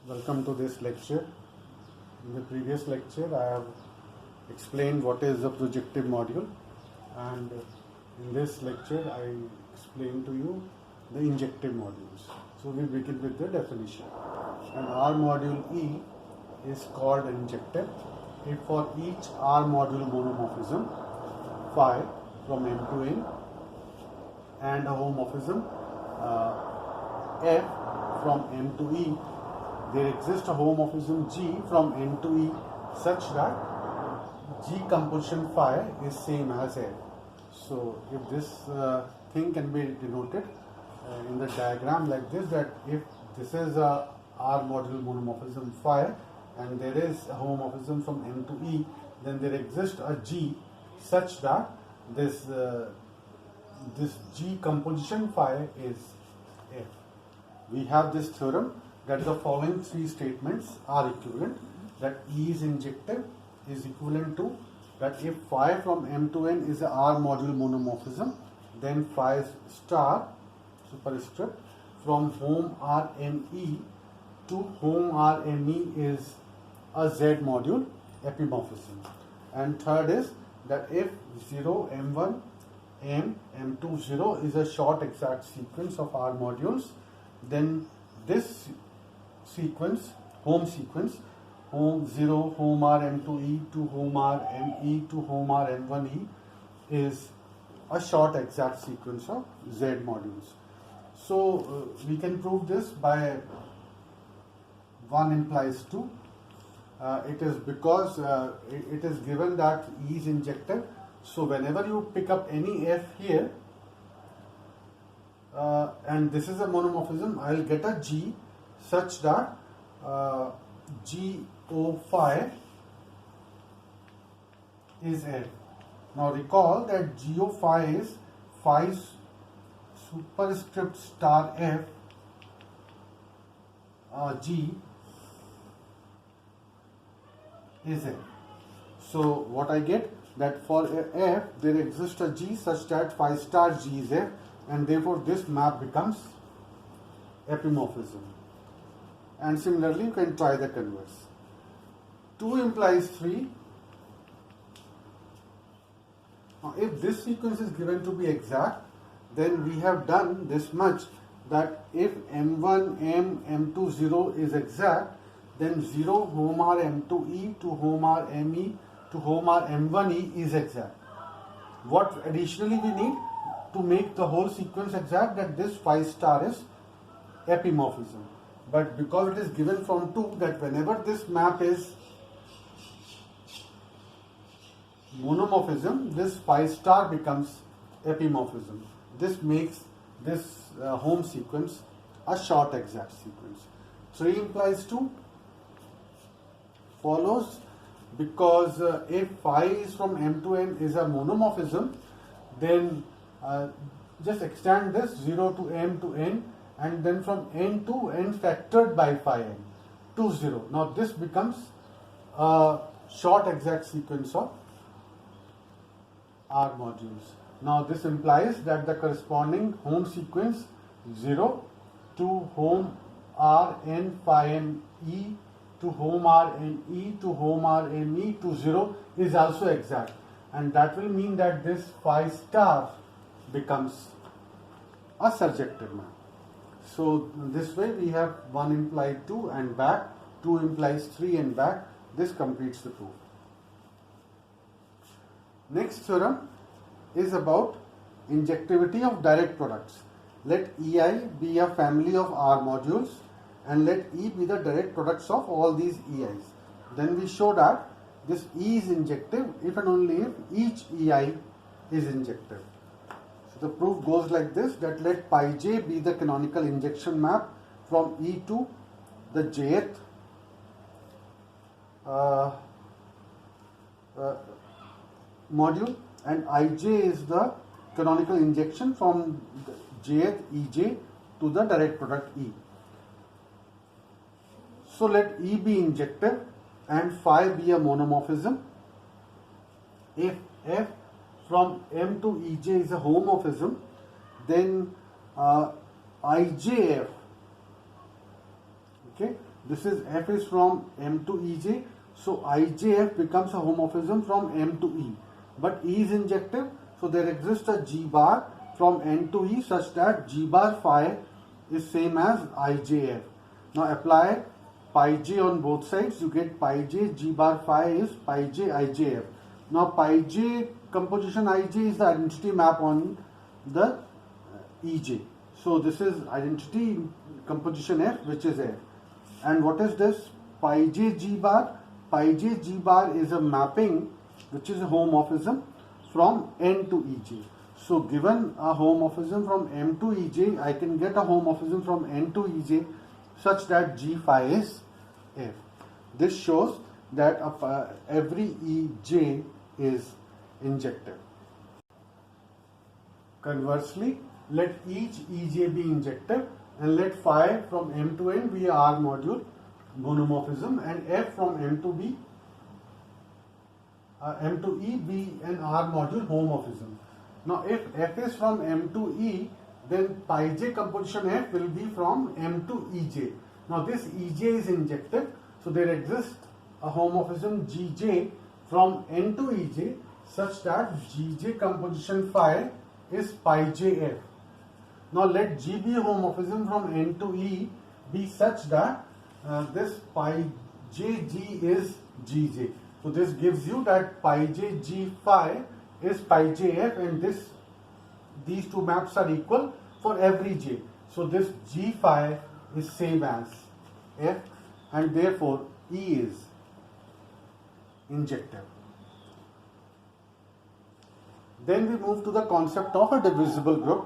Welcome to this lecture. In the previous lecture, I have explained what is a projective module, and in this lecture, I explain to you the injective modules. So we begin with the definition. And R module E is called injective if for each R module monomorphism phi from M to N and a homomorphism F from M to E, there exists a homomorphism G from N to E such that G composition phi is same as F. So if this thing can be denoted in the diagram like this, that if this is a R module monomorphism phi and there is a homomorphism from N to E, then there exists a G such that this G composition phi is F. We have this theorem that the following three statements are equivalent, that E is injective is equivalent to that if phi from M to N is a R module monomorphism, then phi star superscript from home RME to home RME is a Z module epimorphism. And third is that if 0, M1, M, M2, 0 is a short exact sequence of R modules, then this sequence, home 0, home R M2E to home R ME to home R M1E is a short exact sequence of Z modules. So we can prove this by 1 implies 2. It is because it is given that E is injective. So whenever you pick up any F here, and this is a monomorphism, I will get a G such that GO phi is F. Now recall that GO phi is phi superscript star F G is F. So what I get, that for F there exists a G such that phi star G is F, and therefore this map becomes epimorphism. And similarly you can try the converse. 2 implies 3. Now if this sequence is given to be exact, then we have done this much, that if M1, M, M2, 0 is exact, then 0 home R M2E to home R ME to home R M1E is exact. What additionally we need to make the whole sequence exact, that this phi star is epimorphism. But because it is given from 2, that whenever this map is monomorphism, this phi star becomes epimorphism. This makes this home sequence a short exact sequence. 3 implies 2 follows because if phi is from M to N is a monomorphism, then just extend this 0 to M to N, and then from N to N factored by phi N to 0. Now this becomes a short exact sequence of R modules. Now this implies that the corresponding home sequence 0 to home R N phi N E to home R N E to home R N E to 0 is also exact, and that will mean that this phi star becomes a surjective map. So this way we have 1 implied 2 and back, 2 implies 3 and back. This completes the proof. Next theorem is about injectivity of direct products. Let EI be a family of R modules and let E be the direct products of all these EIs. Then we show that this E is injective if and only if each EI is injective. So the proof goes like this, that let pi j be the canonical injection map from E to the jth module, and ij is the canonical injection from jth ej to the direct product E. So let E be injective and phi be a monomorphism. If F from M to Ej is a homomorphism, then IJF, okay, this is F is from M to EJ, so IJF becomes a homomorphism from M to E. But E is injective, so there exists a G bar from N to E such that G bar phi is same as IJF. Now apply pi j on both sides, you get pi j, G bar phi is pi j IJF. Now pi j composition Ij is the identity map on the EJ. So this is identity composition F, which is F. And what is this? Pi j G bar. Pi j G bar is a mapping which is a homomorphism from N to EJ. So given a homomorphism from M to EJ, I can get a homomorphism from N to EJ such that G phi is F. This shows that every EJ is injective. Conversely, let each EJ be injective and let phi from M to N be a R module monomorphism and F from M to E be an R module homomorphism. Now if F is from M to E, then pi j composition F will be from M to EJ. Now this EJ is injective, so there exists a homomorphism GJ from N to EJ such that GJ composition phi is pi jf. Now let G be a homomorphism from N to E be such that this pi jg is Gj. So this gives you that pi j G phi is pi jf, and these two maps are equal for every j. So this G phi is same as f, and therefore E is injective. Then we move to the concept of a divisible group.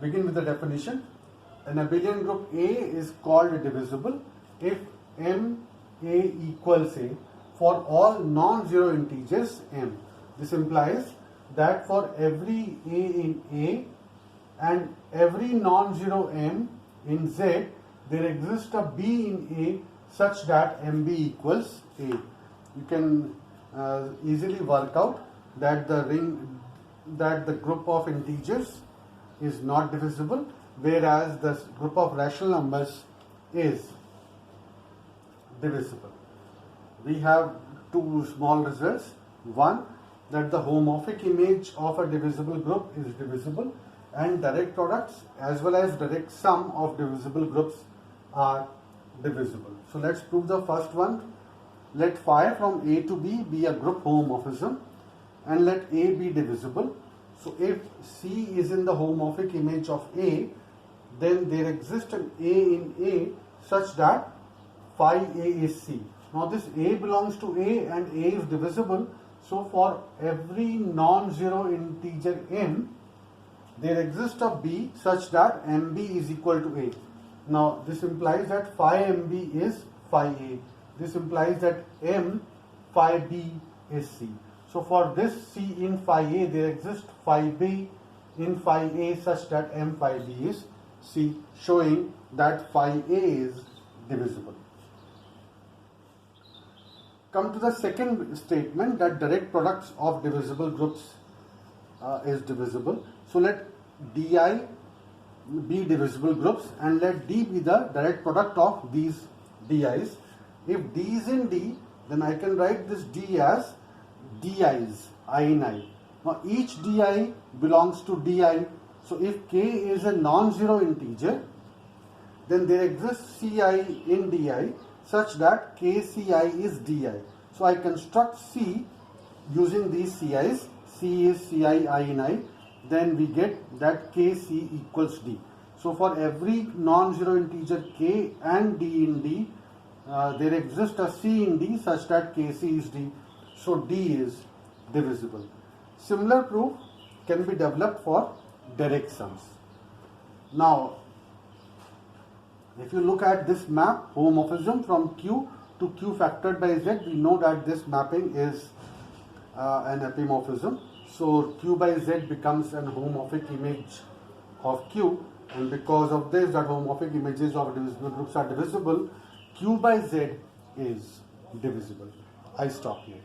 Begin with the definition. An abelian group A is called divisible if M A equals A for all non-zero integers M. This implies that for every A in A and every non-zero M in Z, there exists a B in A such that MB equals A. You can easily work out that the group of integers is not divisible, whereas the group of rational numbers is divisible. We have two small results. One, that the homomorphic image of a divisible group is divisible, and direct products as well as direct sum of divisible groups are divisible. So let's prove the first one. Let phi from A to B be a group homomorphism and let A be divisible. So if C is in the homomorphic image of A, then there exists an A in A such that phi A is C. Now this A belongs to A and A is divisible. So for every non-zero integer M, there exists a B such that MB is equal to A. Now this implies that phi MB is phi A. This implies that M phi B is C. So for this C in phi A, there exists phi B in phi A such that M phi B is C, showing that phi A is divisible. Come to the second statement, that direct products of divisible groups is divisible. So let Di be divisible groups and let D be the direct product of these Di's. If D is in D, then I can write this D as Di's, I in I. Now each Di belongs to Di. So if K is a non-zero integer, then there exists Ci in Di such that KCi is Di. So I construct C using these Ci's. C is Ci I in I. Then we get that Kc equals D. So for every non-zero integer K and D in D, there exists a C in D such that Kc is D. So D is divisible. Similar proof can be developed for direct sums. Now, if you look at this map, homomorphism from Q to Q factored by Z, we know that this mapping is an epimorphism. So Q by Z becomes an homomorphic image of Q, and because of this, that homomorphic images of divisible groups are divisible, Q by Z is divisible. I stop here.